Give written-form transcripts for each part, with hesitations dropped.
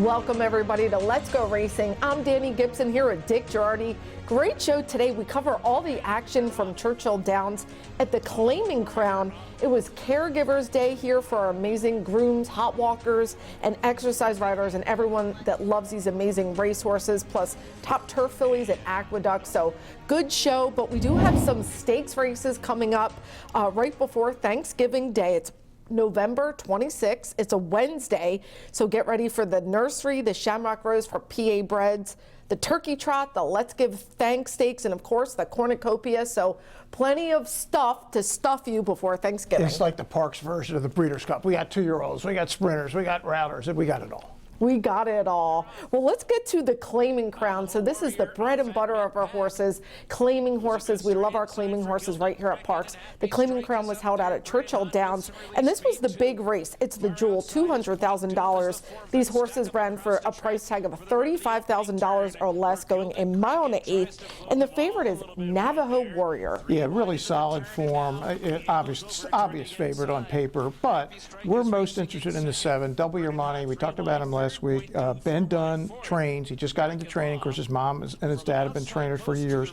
Welcome everybody to Let's Go Racing. I'm Dani Gibson here with Dick Jerardi. Great show today. We cover all the action from Churchill Downs at the Claiming Crown. It was Caregivers Day here for our amazing grooms, hot walkers, and exercise riders, and everyone that loves these amazing racehorses, plus top turf fillies at Aqueduct. So good show, but we do have some stakes races coming up right before Thanksgiving Day. It's November 26th. It's a Wednesday, so get ready for the Nursery, the Shamrock Rose for PA Breds, the Turkey Trot, the Let's Give Thanks Stakes, and of course the Cornucopia. So plenty of stuff to stuff you before Thanksgiving. It's like the Parx version of the Breeders' Cup. We got 2-year-olds, we got sprinters, we got routers, and we got it all. We got it all. Well, let's get to the Claiming Crown. So this is the bread and butter of our horses, claiming horses. We love our claiming horses right here at Parx. The Claiming Crown was held out at Churchill Downs, and this was the big race. It's the Jewel, $200,000. These horses ran for a price tag of $35,000 or less, going a mile and an eighth, and the favorite is Navajo Warrior. Yeah, really solid form. Obvious favorite on paper, but we're most interested in the 7, Double Your Money. We talked about him last week. Ben Dunn trains. He just got into training. Of course, his mom and his dad have been trainers for years.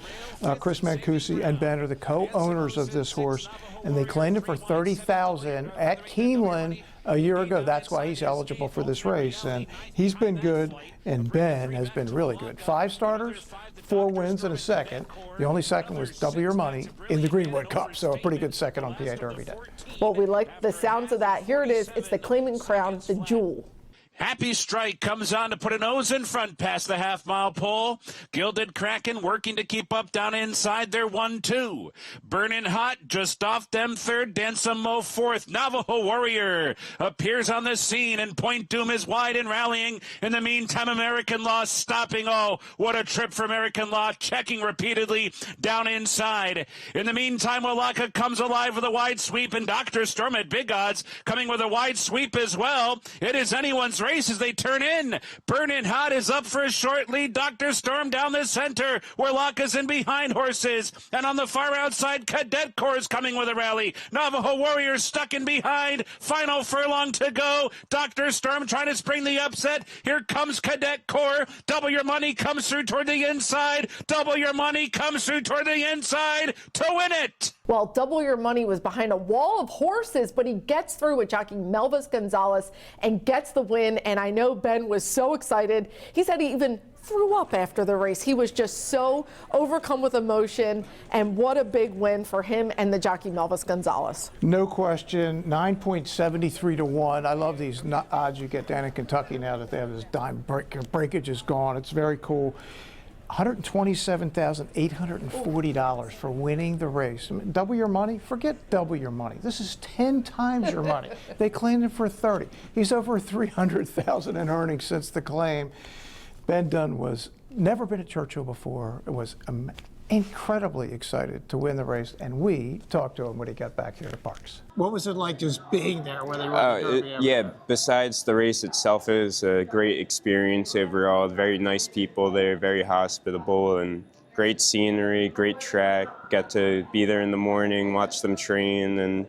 Chris Mancusi and Ben are the co-owners of this horse, and they claimed him for $30,000 at Keeneland a year ago. That's why he's eligible for this race, and he's been good, and Ben has been really good. 5 starters, 4 wins, and a second. The only second was Double Your Money in the Greenwood Cup, so a pretty good second on PA Derby Day. Well, we like the sounds of that. Here it is. It's the Claiming Crown, the Jewel. Happy Strike comes on to put a nose in front past the half-mile pole. Gilded Kraken working to keep up down inside. They're 1-2. Burning Hot just off them third. Dansamo fourth. Navajo Warrior appears on the scene, and Point Doom is wide and rallying. In the meantime, American Law stopping. Oh, what a trip for American Law, checking repeatedly down inside. In the meantime, Walaka comes alive with a wide sweep, and Dr. Storm at big odds coming with a wide sweep as well. It is anyone's race as they turn in. Burning Hot is up for a short lead. Dr. Storm down the center. Warlocka's in behind horses. And on the far outside, Cadet Corps is coming with a rally. Navajo Warrior stuck in behind. Final furlong to go. Dr. Storm trying to spring the upset. Here comes Cadet Corps. Double Your Money comes through toward the inside. Double Your Money comes through toward the inside to win it. Well, Double Your Money was behind a wall of horses, but he gets through with jockey Melvis Gonzalez and gets the win. And I know Ben was so excited. He said he even threw up after the race. He was just so overcome with emotion, and what a big win for him and the jockey Melvis Gonzalez. No question, 9.73 to 1. I love these odds you get down in Kentucky now that they have this dime breakage is gone. It's very cool. $127,840 for winning the race. I mean, Double Your Money? Forget Double Your Money. This is 10 times your money. They claimed him for 30. He's over 300,000 in earnings since the claim. Ben Dunn was never been at Churchill before. It was incredibly excited to win the race, and we talked to him when he got back here to Parx. What was it like just being there when they won the Derby? Yeah, besides the race itself, it was a great experience overall. Very nice people there, very hospitable, and great scenery, great track. Got to be there in the morning, watch them train, and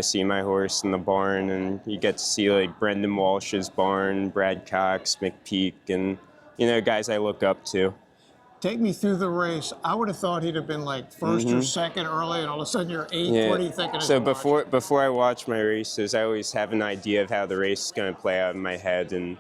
see my horse in the barn, and you get to see like Brendan Walsh's barn, Brad Cox, McPeak, and guys I look up to. Take me through the race. I would have thought he'd have been like first or second early, and all of a sudden you're 8th. Yeah. What are you thinking? So before I watch my races, I always have an idea of how the race is going to play out in my head, and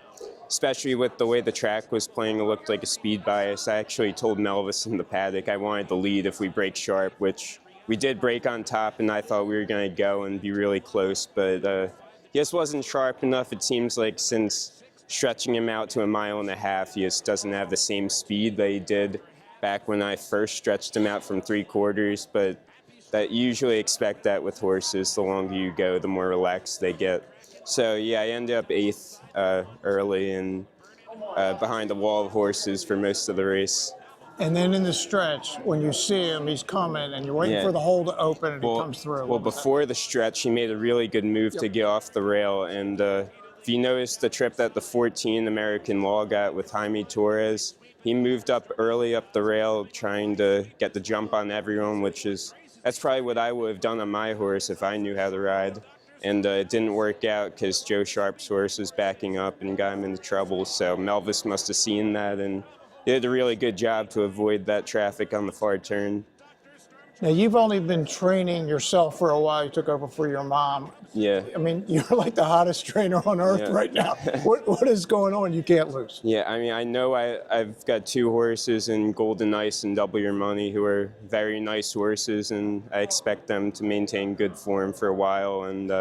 especially with the way the track was playing, it looked like a speed bias. I actually told Melvis in the paddock I wanted the lead if we break sharp, which we did break on top, and I thought we were going to go and be really close, but he just wasn't sharp enough. It seems like since stretching him out to 1.5 miles, he just doesn't have the same speed that he did back when I first stretched him out from 3/4, but that you usually expect that with horses. The longer you go, the more relaxed they get. So yeah, I ended up 8th early and behind a wall of horses for most of the race. And then in the stretch, when you see him, he's coming, and you're waiting for the hole to open, and he comes through. Well, before the stretch, he made a really good move to get off the rail, and if you notice the trip that the 14 American Law got with Jaime Torres, he moved up early up the rail trying to get the jump on everyone, that's probably what I would have done on my horse if I knew how to ride. and it didn't work out because Joe Sharp's horse was backing up and got him into trouble. So Melvis must have seen that and did a really good job to avoid that traffic on the far turn. Now, you've only been training yourself for a while. You took over for your mom. Yeah. I mean, you're like the hottest trainer on earth right now. What is going on? You can't lose. Yeah, I mean, I know I've got 2 horses in Golden Ice and Double Your Money who are very nice horses, and I expect them to maintain good form for a while. And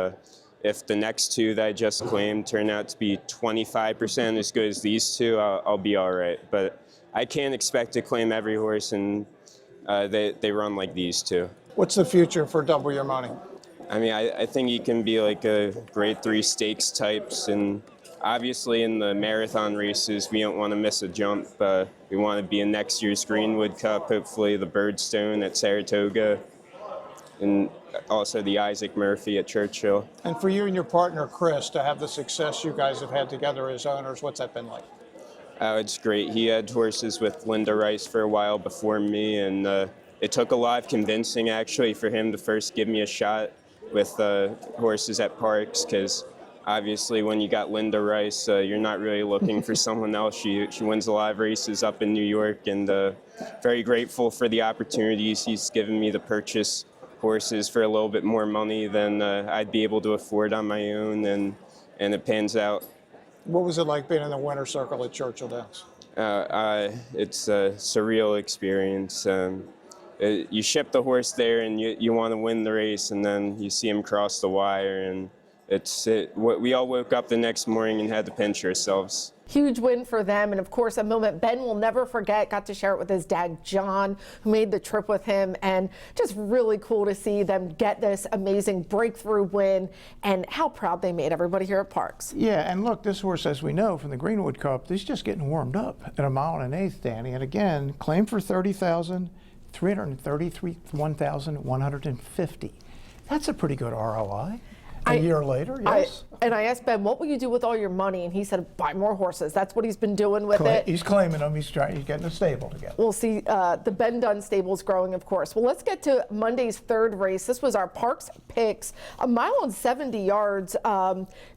if the next 2 that I just claimed turn out to be 25% as good as these 2, I'll be all right. But I can't expect to claim every horse, and they run like these 2. What's the future for Double Your Money? I mean, I think he can be like a grade 3 stakes types, and obviously in the marathon races, we don't want to miss a jump. We want to be in next year's Greenwood Cup, hopefully the Birdstone at Saratoga, and also the Isaac Murphy at Churchill. And for you and your partner, Chris, to have the success you guys have had together as owners, what's that been like? Oh, it's great. He had horses with Linda Rice for a while before me, and it took a lot of convincing, actually, for him to first give me a shot with horses at Parx, because obviously when you got Linda Rice, you're not really looking for someone else. She wins a lot of races up in New York, and very grateful for the opportunities he's given me to purchase horses for a little bit more money than I'd be able to afford on my own, and it pans out. What was it like being in the winner's circle at Churchill Downs? It's a surreal experience. You ship the horse there and you want to win the race, and then you see him cross the wire, and we all woke up the next morning and had to pinch ourselves. Huge win for them, and of course a moment Ben will never forget. Got to share it with his dad John, who made the trip with him, and just really cool to see them get this amazing breakthrough win, and how proud they made everybody here at Parx. Yeah, and look, this horse, as we know from the Greenwood Cup, he's just getting warmed up at 1 1/8, Danny. And again, claimed for 30,000, 331,150. That's a pretty good ROI. A year later, yes. I asked Ben, what will you do with all your money? And he said, buy more horses. That's what he's been doing with it. He's claiming them. He's getting a stable together. We'll see the Ben Dunn stables growing, of course. Well, let's get to Monday's 3rd race. This was our Parx picks, 1 mile and 70 yards,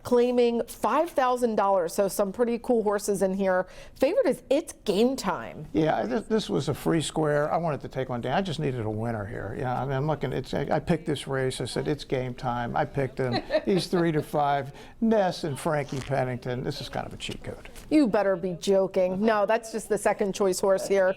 claiming $5,000. So some pretty cool horses in here. Favorite is It's Game Time. Yeah, this was a free square. I wanted to take one down. I just needed a winner here. Yeah, I mean, I'm looking. I picked this race. I said it's game time. I picked him. He's 3 to 5. Ness and Frankie Pennington. This is kind of a cheat code. You better be joking. No, that's just the 2nd choice horse here.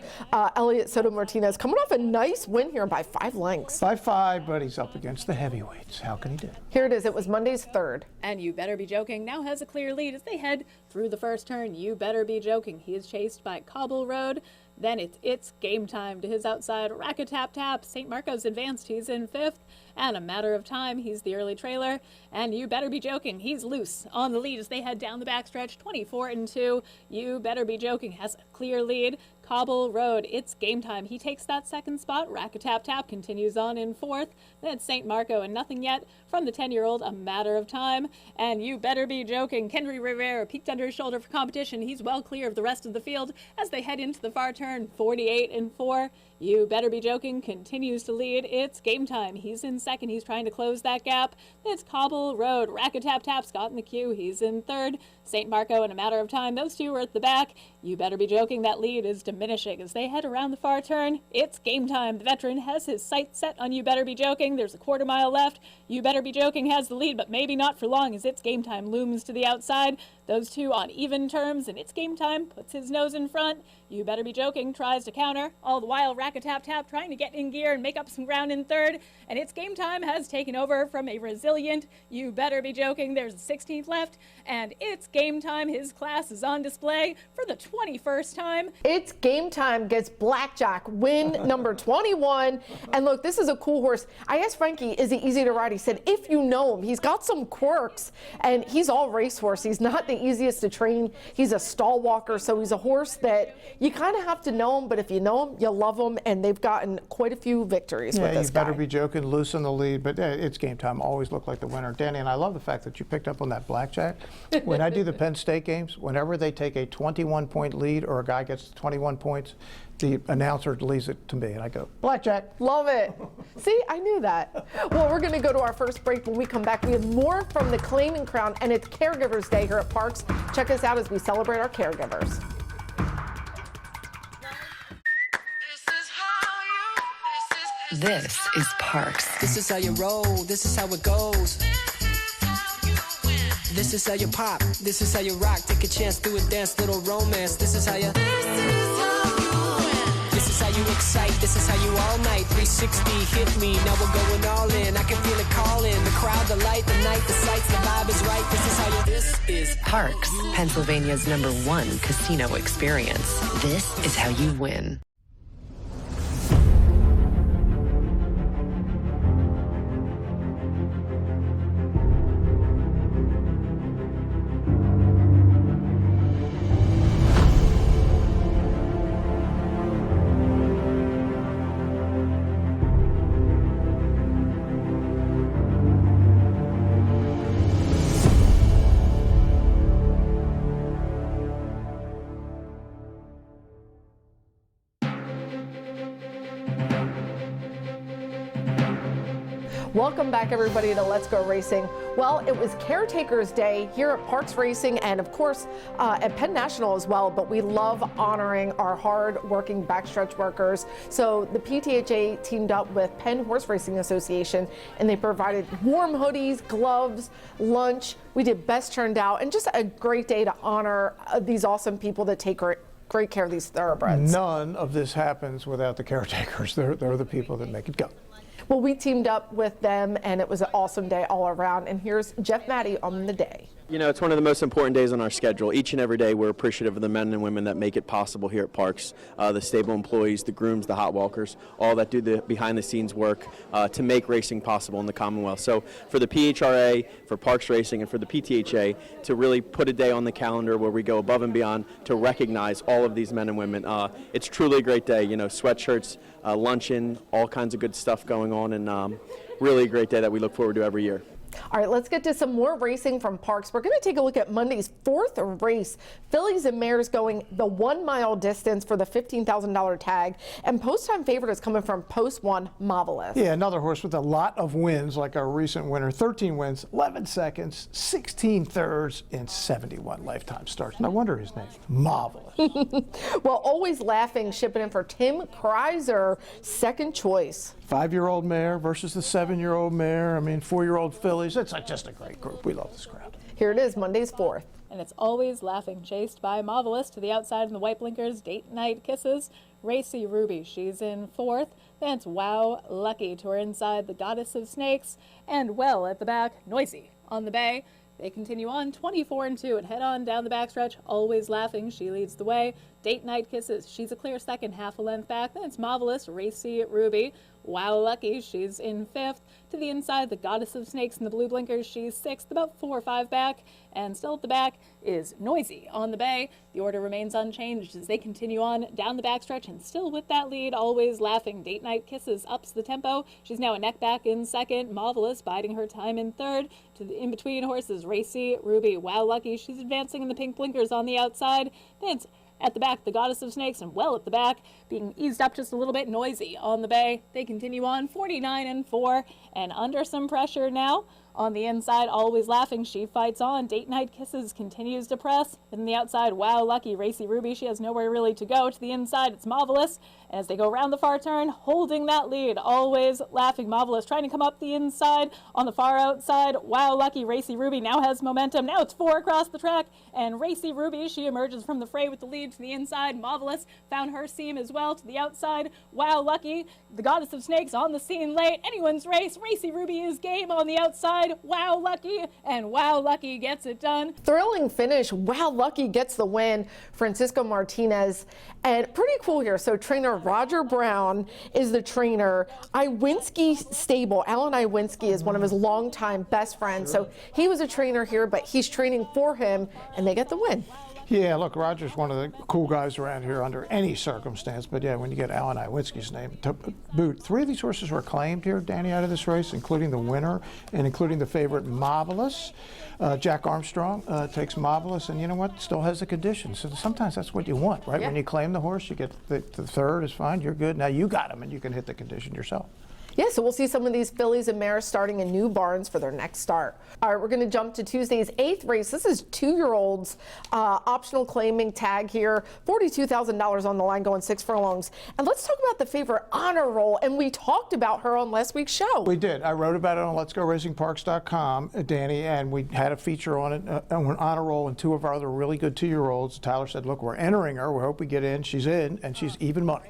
Elliot Soto Martinez coming off a nice win here by 5 lengths. By 5, but he's up against the heavyweights. How can he do? Here it is. It was Monday's 3rd. And You Better Be Joking now has a clear lead as they head through the first turn. You Better Be Joking. He is chased by Cobble Road. Then it's Game Time to his outside. Rack-a-tap-tap. St. Marco's advanced. He's in 5th. And A Matter of Time. He's the early trailer. And You Better Be Joking. He's loose on the lead as they head down the backstretch. 24-2. You Better Be Joking has a clear lead. Cobble Road, it's Game Time. He takes that 2nd spot. Rack-a-tap-tap continues on in 4th. Then it's St. Marco and Nothing Yet from the 10-year-old, A Matter of Time. And You Better Be Joking. Kendry Rivera peeked under his shoulder for competition. He's well clear of the rest of the field as they head into the far turn. 48-4. You Better Be Joking continues to lead. It's Game Time. He's in 2nd. He's trying to close that gap. It's Cobble Road. Rack-a-tap-tap's got in the queue. He's in 3rd. St. Marco and A Matter of Time. Those 2 are at the back. You Better Be Joking. That lead is diminishing as they head around the far turn. It's Game Time. The veteran has his sights set on You Better Be Joking. There's a 1/4 mile left. You Better Be Joking has the lead, but maybe not for long as It's Game Time looms to the outside. Those 2 on even terms, and It's Game Time puts his nose in front. You Better Be Joking tries to counter. All the while, Rack-a-tap-tap trying to get in gear and make up some ground in 3rd. And It's Game Time has taken over from a resilient You Better Be Joking. There's a 16th left, and It's Game Time. His class is on display for the 21st time. It's Game Time gets Blackjack, win number 21. And look, this is a cool horse. I asked Frankie, is he easy to ride? He said, if you know him, he's got some quirks, and he's all racehorse. He's not the easiest to train. He's a stall walker, so he's a horse that you kind of have to know him, but if you know him, you love him, and they've gotten quite a few victories with this guy. You Better Be Joking, loose in the lead, but It's Game Time always looked like the winner. Danny, and I love the fact that you picked up on that blackjack. When I do the Penn State games, whenever they take a 21-point lead or a guy gets 21 71 points. The announcer leaves it to me, and I go, blackjack. Love it. See, I knew that. Well, we're going to go to our first break. When we come back, we have more from the Claiming Crown, and it's Caregivers Day here at Parx. Check us out as we celebrate our caregivers. This is Parx. This is how you roll, this is how it goes. This is how you pop, this is how you rock. Take a chance, do a dance, little romance. This is how you. This is how you excite, this is how you all night. 360 hit me, now we're going all in. I can feel it calling, the crowd, the light, the night, the sights, the vibe is right. This is how you. This is Parx, Pennsylvania's #1 casino experience. This is how you win. Welcome back, everybody, to Let's Go Racing. Well, it was Caretaker's Day here at Parx Racing and, of course, at Penn National as well, but we love honoring our hard-working backstretch workers. So the PTHA teamed up with Penn Horse Racing Association, and they provided warm hoodies, gloves, lunch. We did best turned out, and just a great day to honor these awesome people that take great care of these thoroughbreds. None of this happens without the caretakers. They're the people that make it go. Well, we teamed up with them, and it was an awesome day all around. And here's Jeff Maddie on the day. You know, it's one of the most important days on our schedule. Each and every day we're appreciative of the men and women that make it possible here at Parx, the stable employees, the grooms, the hot walkers, all that do the behind-the-scenes work to make racing possible in the Commonwealth. So for the PHRA, for Parx Racing, and for the PTHA to really put a day on the calendar where we go above and beyond to recognize all of these men and women, it's truly a great day. You know, sweatshirts, luncheon, all kinds of good stuff going on, and really a great day that we look forward to every year. All right, let's get to some more racing from Parx. We're going to take a look at Monday's fourth race. Fillies and mares going the 1 mile distance for the $15,000 tag. And post-time favorite is coming from Post 1, Marvelous. Yeah, another horse with a lot of wins, like our recent winner. 13 wins, 11 seconds, 16 thirds, and 71 lifetime starts. No wonder his name, Marvelous. Well, Always Laughing, shipping in for Tim Kreiser, second choice. 5-year-old mare versus the 7-year-old mare. I mean, 4-year-old fillies. It's just a great group. We love this crowd. Here it is, Monday's fourth. And it's Always Laughing, chased by Marvelous to the outside in the white blinkers. Date Night Kisses. Racy Ruby, she's in fourth. Then it's Wow Lucky to her inside, the Goddess of Snakes. And Well at the back, Noisy on the bay. They continue on 24-2 and head on down the backstretch. Always Laughing, she leads the way. Date Night Kisses, she's a clear second, half a length back. Then it's Marvelous, Racy Ruby. Wow Lucky, she's in fifth. To the inside, the Goddess of Snakes in the blue blinkers, she's sixth, about 4 or 5 back. And still at the back is Noisy on the bay. The order remains unchanged as they continue on down the backstretch, and still with that lead, Always Laughing. Date Night Kisses ups the tempo. She's now a neck back in second. Marvelous biding her time in third. To the in-between horses, Racy Ruby. Wow Lucky, she's advancing in the pink blinkers on the outside. Then it's at the back, the Goddess of Snakes, and Well at the back, being eased up just a little bit. Noisy on the bay. They continue on 49-4 and under some pressure now. On the inside, Always Laughing, she fights on. Date Night Kisses continues to press. And on the outside, Wow Lucky, Racy Ruby, she has nowhere really to go. To the inside, it's Marvelous. As they go around the far turn, holding that lead, Always Laughing. Marvelous trying to come up the inside. On the far outside, Wow Lucky, Racy Ruby now has momentum. Now it's 4 across the track, and Racy Ruby, she emerges from the fray with the lead. To the inside, Marvelous found her seam as well. To the outside, Wow Lucky, the Goddess of Snakes on the scene late. Anyone's race. Racy Ruby is game on the outside. Wow Lucky, and Wow Lucky gets it done. Thrilling finish. Wow Lucky gets the win. Francisco Martinez. And pretty cool here. So trainer Roger Brown is the trainer. Iwinski stable. Alan Iwinski is one of his longtime best friends. So he was a trainer here, but he's training for him, and they get the win. Yeah, look, Roger's one of the cool guys around here under any circumstance. But yeah, when you get Alan Iwinski's name to boot, 3 of these horses were claimed here, Danny, out of this race, including the winner and including the favorite Marvelous. Jack Armstrong takes Marvelous, and you know what? Still has the conditions. So sometimes that's what you want, right? Yeah. When you claim the horse, you get the third is fine. You're good. Now you got him, and you can hit the condition yourself. Yeah, so we'll see some of these fillies and mares starting in new barns for their next start. All right, we're going to jump to Tuesday's 8th race. This is 2-year-olds, optional claiming tag here, $42,000 on the line, going 6 furlongs. And let's talk about the favorite Honor Roll, and we talked about her on last week's show. We did. I wrote about it on Let'sGoRacingParx.com, Danny, and we had a feature on it on Honor Roll and 2 of our other really good 2-year-olds. Tyler said, look, we're entering her. We hope we get in. She's in, and she's even money.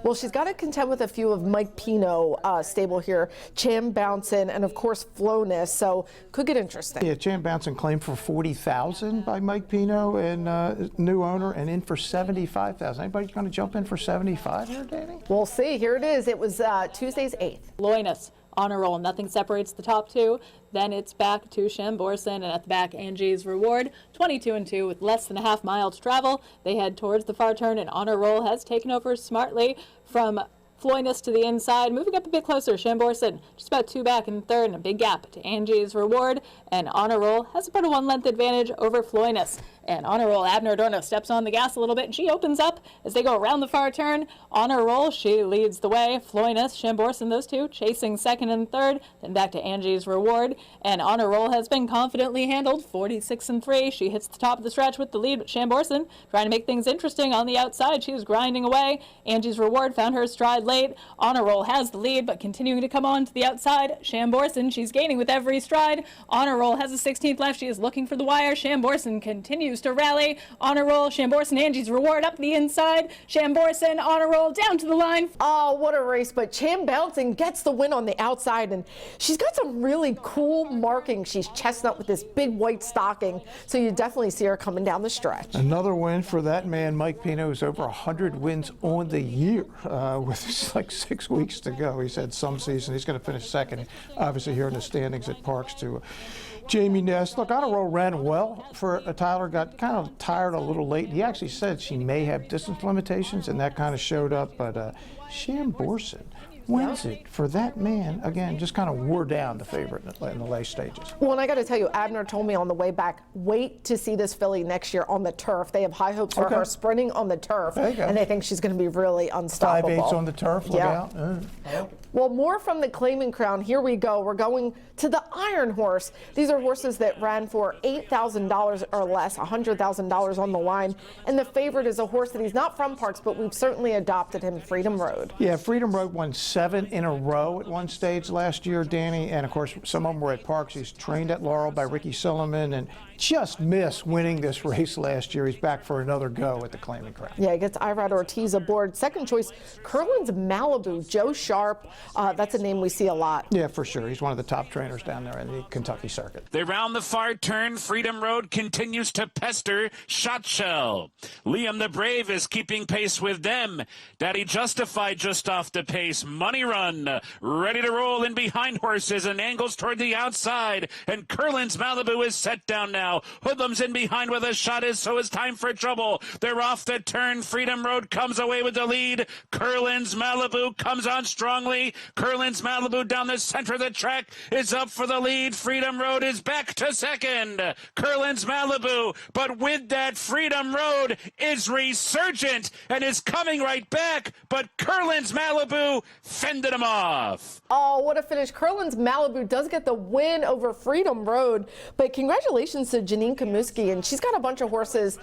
Well, she's got to contend with a few of Mike Pino stable here, Cham Bouncin, and of course Floness, so could get interesting. Yeah, Cham Bouncin claimed for $40,000 by Mike Pino and new owner, and in for $75,000. Anybody going to jump in for $75 here, Danny? We'll see. Here it is. It was Tuesday's 8th. Floness, Honor Roll, nothing separates the top 2. Then it's back to Shamborson, and at the back, Angie's Reward, 22-2 with less than a half mile to travel. They head towards the far turn, and Honor Roll has taken over smartly from Floness to the inside, moving up a bit closer. Shamborson just about 2 back in third, and a big gap to Angie's Reward. And Honor Roll has about a 1-length advantage over Floness. And Honor Roll, Abner Adorno steps on the gas a little bit, and she opens up as they go around the far turn. Honor Roll, she leads the way. Floness, Shamborson, those 2 chasing second and third. Then back to Angie's Reward. And Honor Roll has been confidently handled, 46-3. She hits the top of the stretch with the lead, but Shamborson trying to make things interesting on the outside. She was grinding away. Angie's Reward found her stride late. Honor Roll has the lead, but continuing to come on to the outside. Shamborson, she's gaining with every stride. Honor Roll has a 16th left. She is looking for the wire. Shamborson continues to rally. Honor Roll, Shamborson, Angie's Reward up the inside. Shamborson, Honor Roll down to the line. Oh, what a race. But Cham Bouncin gets the win on the outside, and she's got some really cool markings. She's chestnut with this big white stocking, so you definitely see her coming down the stretch. Another win for that man, Mike Pino, who's over 100 wins on the year with like 6 weeks to go. He's had some season. He's going to finish second, obviously, here in the standings at Parx to Jamie Ness. Look, Honor Roll ran well for Tyler, got kind of tired a little late. He actually said she may have distance limitations, and that kind of showed up. But Shamborson wins it for that man. Again, just kind of wore down the favorite in the late stages. Well, and I got to tell you, Abner told me on the way back, wait to see this filly next year on the turf. They have high hopes for her sprinting on the turf, and they think she's going to be really unstoppable. 5/8 on the turf, look out. Well, more from the Claiming Crown. Here we go. We're going to the Iron Horse. These are horses that ran for $8,000 or less, $100,000 on the line. And the favorite is a horse that he's not from Parx, but we've certainly adopted him, Freedom Road. Yeah, Freedom Road won 7 in a row at one stage last year, Danny. And of course, some of them were at Parx. He's trained at Laurel by Ricky Silliman and just missed winning this race last year. He's back for another go at the Claiming Crown. Yeah, he gets Irad Ortiz aboard. Second choice, Curlin's Malibu, Joe Sharp. That's a name we see a lot. Yeah, for sure. He's one of the top trainers down there in the Kentucky circuit. They round the far turn. Freedom Road continues to pester Shot Shell. Liam the Brave is keeping pace with them. Daddy Justified just off the pace. Money Run ready to roll in behind horses and angles toward the outside. And Curlin's Malibu is set down now. Hoodlum's in behind with a shot, so it's time for trouble. They're off the turn. Freedom Road comes away with the lead. Curlin's Malibu comes on strongly. Curlin's Malibu down the center of the track is up for the lead. Freedom Road is back to second. Curlin's Malibu, but with that, Freedom Road is resurgent and is coming right back, but Curlin's Malibu fended him off. Oh, what a finish. Curlin's Malibu does get the win over Freedom Road, but congratulations to Janine Kamuski, and she's got a bunch of horses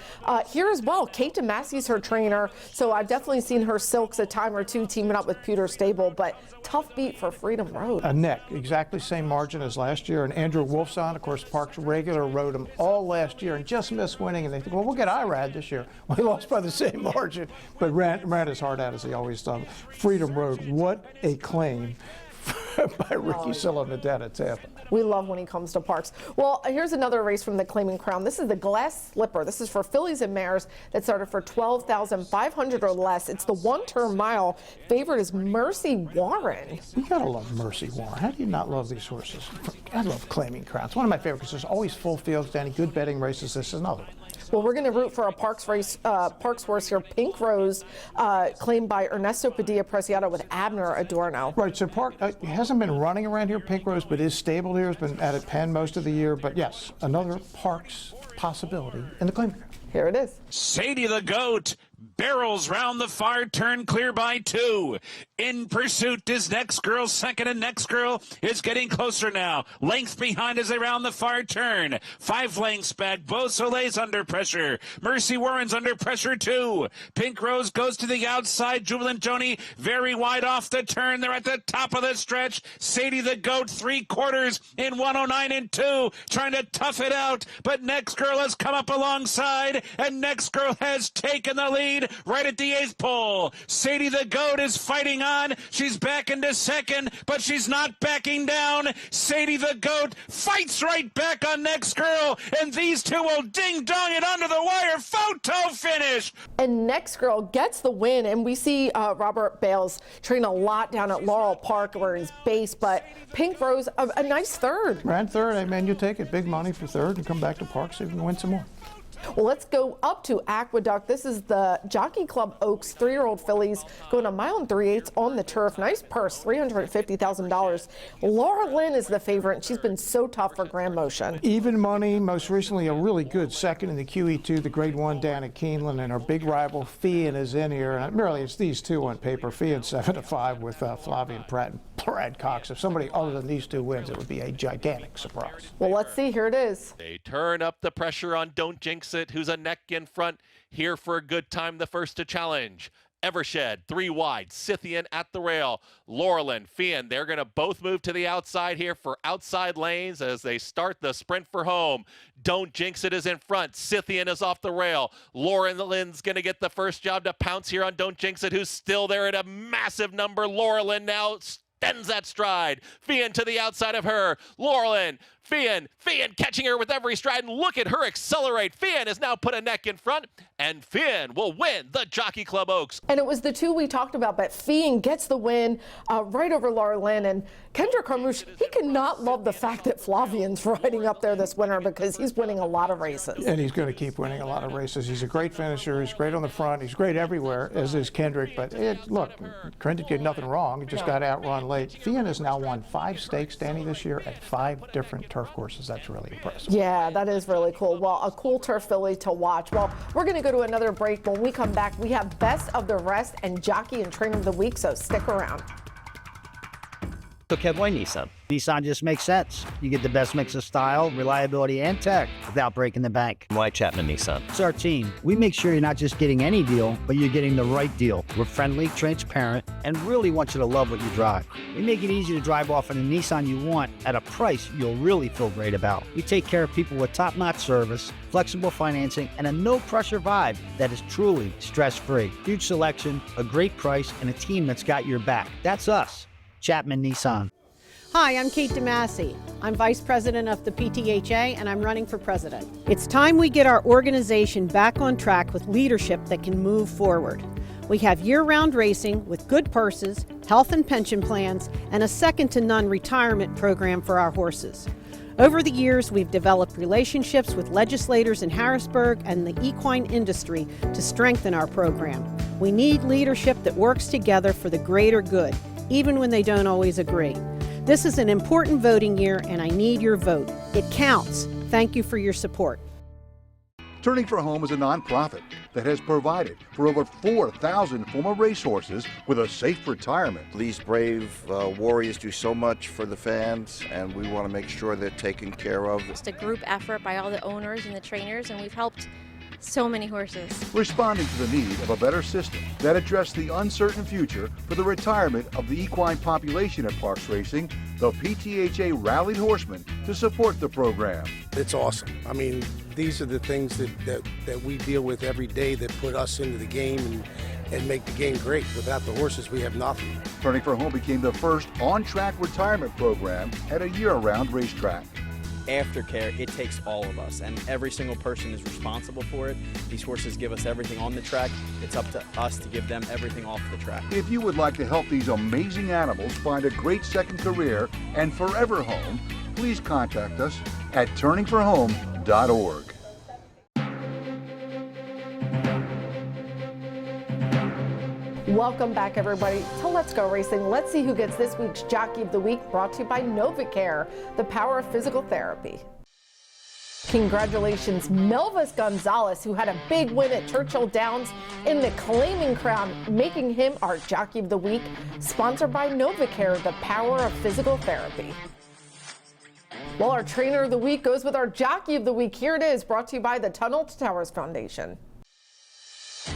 here as well. Kate DeMassey's her trainer, so I've definitely seen her silks a time or two teaming up with Pewter Stable, but tough beat for Freedom Road. A neck, exactly same margin as last year, and Andrew Wolfson, of course, Parx regular, rode him all last year and just missed winning, and they think, well, we'll get Irad this year. Well, he lost by the same margin, but ran his heart out as he always does. Freedom Road, what a claim by Ricky Silliman down at Tampa. We love when he comes to Parx. Well, here's another race from the Claiming Crown. This is the Glass Slipper. This is for fillies and mares that started for $12,500 or less. It's the 1-turn mile. Favorite is Mercy Warren. You gotta love Mercy Warren. How do you not love these horses? I love Claiming Crown. It's one of my favorites because there's always full fields, Danny. Good betting races. This is another one. Well, we're going to root for a Parx horse here, Pink Rose, claimed by Ernesto Padilla Preciado with Abner Adorno. Right, so Parx hasn't been running around here, Pink Rose, but is stable here, has been at a pen most of the year. But yes, another Parx possibility in the claim. Here it is. Sadie the Goat barrels round the far turn, clear by 2. In pursuit is Next Girl, second, and Next Girl is getting closer now. Length behind as they round the far turn. 5 lengths back. Beausoleil's under pressure. Mercy Warren's under pressure too. Pink Rose goes to the outside. Jubilant Joni very wide off the turn. They're at the top of the stretch. Sadie the Goat 3/4 in 109 and 2, trying to tough it out. But Next Girl has come up alongside, and Next Girl has taken the lead right at the 8th pole. Sadie the Goat is fighting on. She's back into second, but she's not backing down. Sadie the Goat fights right back on Next Girl, and these two will ding-dong it under the wire. Photo finish. And Next Girl gets the win, and we see Robert Bales train a lot down at Laurel Park where he's based, but Pink Rose, a nice third. Ran third. I mean, you take it. Big money for third and come back to Parx and win some more. Well, let's go up to Aqueduct. This is the Jockey Club Oaks 3-year-old fillies going 1 mile and 3/8 on the turf. Nice purse, $350,000. Laura Lynn is the favorite, and she's been so tough for Grand Motion. Even money, most recently a really good second in the QE2, the Grade 1 down at Keeneland, and our big rival Fian is in here. And really, it's these two on paper. Fian 7-5 with Flavian Pratt and Brad Cox. If somebody other than these two wins, it would be a gigantic surprise. Well, let's see. Here it is. They turn up the pressure on Don't Jinx It, who's a neck in front, here for a good time, the first to challenge. Evershed, 3 wide, Scythian at the rail. Laurelin, Fian, they're going to both move to the outside here for outside lanes as they start the sprint for home. Don't Jinx It is in front. Scythian is off the rail. Laurelin's going to get the first job to pounce here on Don't Jinx It, who's still there at a massive number. Laurelin now extends that stride. Fian to the outside of her. Laurelin, Fian catching her with every stride, and look at her accelerate. Fian has now put a neck in front, and Fian will win the Jockey Club Oaks. And it was the two we talked about, but Fian gets the win right over Laura Lynn. And Kendrick Carmouche, he cannot love the fact that Flavian's riding up there this winter because he's winning a lot of races. And he's going to keep winning a lot of races. He's a great finisher. He's great on the front. He's great everywhere, as is Kendrick. But look, Kendrick did nothing wrong. He just got outrun late. Fian has now won 5 stakes, Danny, this year at 5 different turf courses. That's really impressive. Yeah, that is really cool. Well, a cool turf filly to watch. Well, we're going to go to another break. When we come back, we have Best of the Rest and Jockey and Trainer of the Week, so stick around. So Kev, why Nissan? Nissan just makes sense. You get the best mix of style, reliability, and tech without breaking the bank. Why Chapman Nissan? It's our team. We make sure you're not just getting any deal, but you're getting the right deal. We're friendly, transparent, and really want you to love what you drive. We make it easy to drive off in a Nissan you want at a price you'll really feel great about. We take care of people with top-notch service, flexible financing, and a no-pressure vibe that is truly stress-free. Huge selection, a great price, and a team that's got your back. That's us. Chapman Nissan. Hi, I'm Kate DeMasi. I'm Vice President of the PTHA, and I'm running for President. It's time we get our organization back on track with leadership that can move forward. We have year-round racing with good purses, health and pension plans, and a second-to-none retirement program for our horses. Over the years, we've developed relationships with legislators in Harrisburg and the equine industry to strengthen our program. We need leadership that works together for the greater good, even when they don't always agree. This is an important voting year, and I need your vote. It counts. Thank you for your support. Turning for Home is a nonprofit that has provided for over 4,000 former racehorses with a safe retirement. These brave warriors do so much for the fans, and we want to make sure they're taken care of. It's a group effort by all the owners and the trainers, and we've helped so many horses. Responding to the need of a better system that addressed the uncertain future for the retirement of the equine population at Parx Racing, the PTHA rallied horsemen to support the program. It's awesome. I mean, these are the things that we deal with every day that put us into the game and make the game great. Without the horses, we have nothing. Turning for Home became the first on-track retirement program at a year-round racetrack. Aftercare, it takes all of us, and every single person is responsible for it. These horses give us everything on the track. It's up to us to give them everything off the track. If you would like to help these amazing animals find a great second career and forever home, please contact us at turningforhome.org. Welcome back, everybody, to Let's Go Racing. Let's see who gets this week's Jockey of the Week, brought to you by NovaCare, the power of physical therapy. Congratulations, Melvis Gonzalez, who had a big win at Churchill Downs in the Claiming Crown, making him our Jockey of the Week, sponsored by NovaCare, the power of physical therapy. Well, our Trainer of the Week goes with our Jockey of the Week. Here it is, brought to you by the Tunnel to Towers Foundation.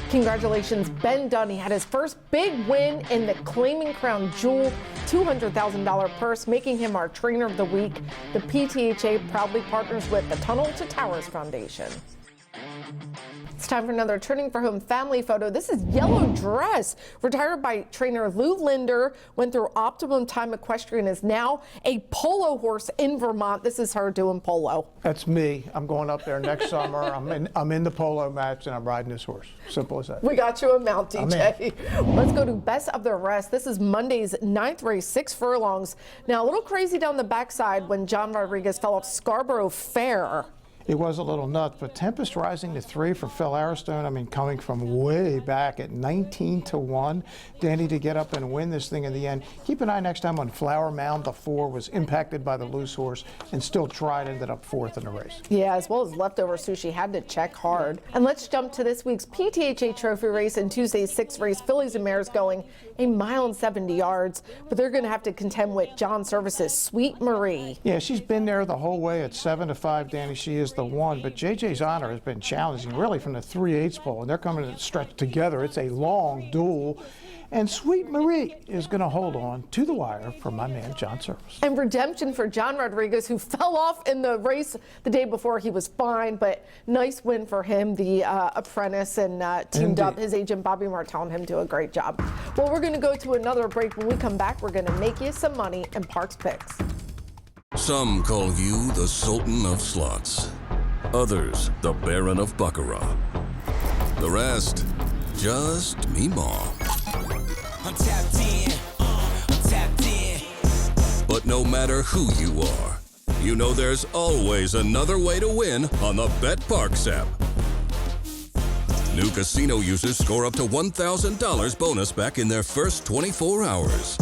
Congratulations, Ben Dunn. He had his first big win in the Claiming Crown Jewel $200,000 purse, making him our Trainer of the Week. The PTHA proudly partners with the Tunnel to Towers Foundation. It's time for another Turning for Home family photo. This is Yellow Dress, retired by trainer Lou Linder, went through Optimum Time Equestrian, is now a polo horse in Vermont. This is her doing polo. That's me. I'm going up there next summer. I'm in the polo match and I'm riding this horse. Simple as that. We got you a mount, DJ. Let's go to Best of the Rest. This is Monday's 9th race, 6 furlongs. Now, a little crazy down the backside when John Rodriguez fell off Scarborough Fair. It was a little nuts, but Tempest rising to 3 for Phil Aristone. I mean, coming from way back at 19-1. Danny to get up and win this thing in the end. Keep an eye next time on Flower Mound. The 4 was impacted by the loose horse and still tried, ended up 4th in the race. Yeah, as well as Leftover Sushi had to check hard. And let's jump to this week's PTHA Trophy race and Tuesday's 6th race. Fillies and Mares going 1 mile and 70 yards, but they're going to have to contend with John Service's Sweet Marie. Yeah, she's been there the whole way at 7-5, Danny. She is the one, but JJ's Honor has been challenging really from the 3/8 pole, and they're coming to stretch together. It's a long duel, and Sweet Marie is going to hold on to the wire for my man John Service. And redemption for John Rodriguez, who fell off in the race the day before. He was fine, but nice win for him, the apprentice, and teamed up. His agent Bobby Martel and him do a great job. Well, we're going to go to another break. When we come back, we're going to make you some money in Parx Picks. Some call you the Sultan of Slots. Others, the Baron of Baccarat. The rest, just Meemaw. I'm tapped in, I'm tapped in. But no matter who you are, you know there's always another way to win on the BetParx app. New casino users score up to $1,000 bonus back in their first 24 hours.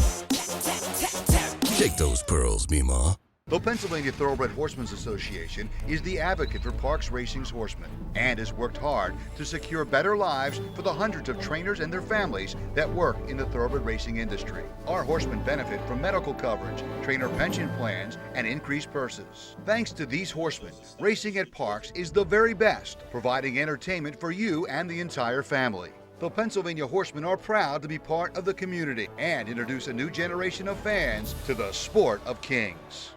Shake those pearls, Meemaw. The Pennsylvania Thoroughbred Horsemen's Association is the advocate for Parx Racing's horsemen and has worked hard to secure better lives for the hundreds of trainers and their families that work in the thoroughbred racing industry. Our horsemen benefit from medical coverage, trainer pension plans, and increased purses. Thanks to these horsemen, racing at Parx is the very best, providing entertainment for you and the entire family. The Pennsylvania Horsemen are proud to be part of the community and introduce a new generation of fans to the sport of kings.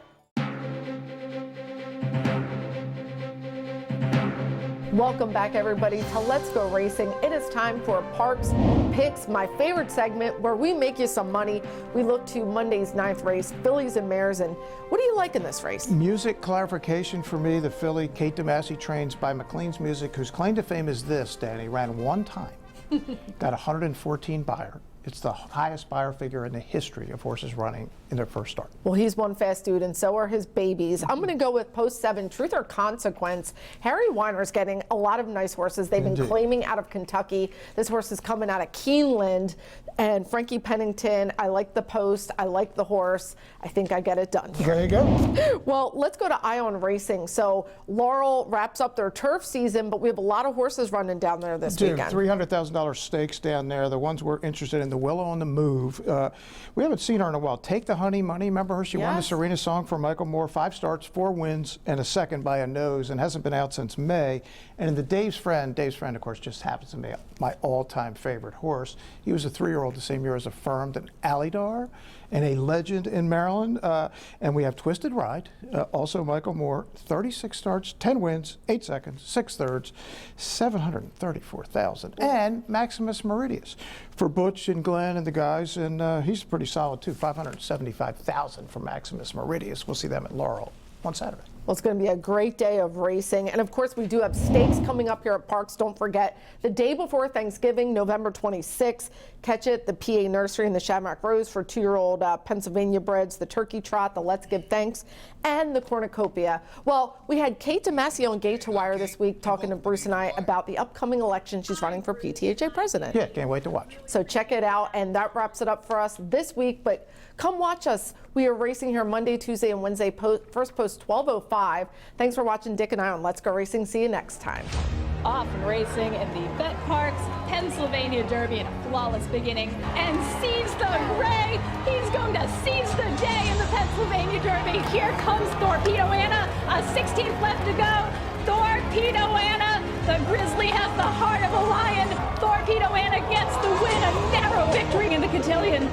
Welcome back, everybody, to Let's Go Racing. It is time for Parx Picks, my favorite segment where we make you some money. We look to Monday's 9th race, Fillies and Mares. And what do you like in this race? Music clarification for me. The filly, Kate DeMassey, trains by McLean's Music, whose claim to fame is this, Danny. Ran one time, got 114 buyer. It's the highest buyer figure in the history of horses running in their first start. Well, he's one fast dude, and so are his babies. I'm going to go with Post 7, Truth or Consequence. Harry Weiner's getting a lot of nice horses. They've been claiming out of Kentucky. This horse is coming out of Keeneland. And Frankie Pennington, I like the post. I like the horse. I think I get it done here. There you go. Well, let's go to Ion Racing. So Laurel wraps up their turf season, but we have a lot of horses running down there this weekend. $300,000 stakes down there. The ones we're interested in, the Willow on the Move. We haven't seen her in a while. Take the Honey Money. Remember her? She won the Serena Song for Michael Moore. 5 starts, 4 wins, and a second by a nose, and hasn't been out since May. And in the Dave's Friend, of course, just happens to be my all-time favorite horse. He was a 3-year-old the same year as Affirmed and Alydar, and a legend in Maryland. And we have Twisted Ride, also Michael Moore, 36 starts, 10 wins, 8 seconds, 6 thirds, $734,000. And Maximus Meridius for Butch and Glenn and the guys, and he's pretty solid too, $575,000 for Maximus Meridius. We'll see them at Laurel on Saturday. Well, it's going to be a great day of racing. And of course, we do have stakes coming up here at Parx. Don't forget, the day before Thanksgiving, November 26th, catch it, the PA Nursery and the Shamrock Rose for 2-year-old Pennsylvania breds, the Turkey Trot, the Let's Give Thanks, and the Cornucopia. Well, we had Kate DeMasi on Gate to Wire this week talking to Bruce and I about the upcoming election. She's running for PTHA president. Yeah, can't wait to watch. So check it out, and that wraps it up for us this week. But come watch us. We are racing here Monday, Tuesday, and Wednesday. First post 12:05. Thanks for watching Dick and I on Let's Go Racing. See you next time. Off and racing in the Parx Pennsylvania Derby in a flawless beginning, and seize the ray. He's going to seize the day in the Pennsylvania Derby. Here comes Torpedo Anna. A 16th left to go. Torpedo Anna. The Grizzly has the heart of a lion. Torpedo Anna gets the win. A narrow victory in the cotillion.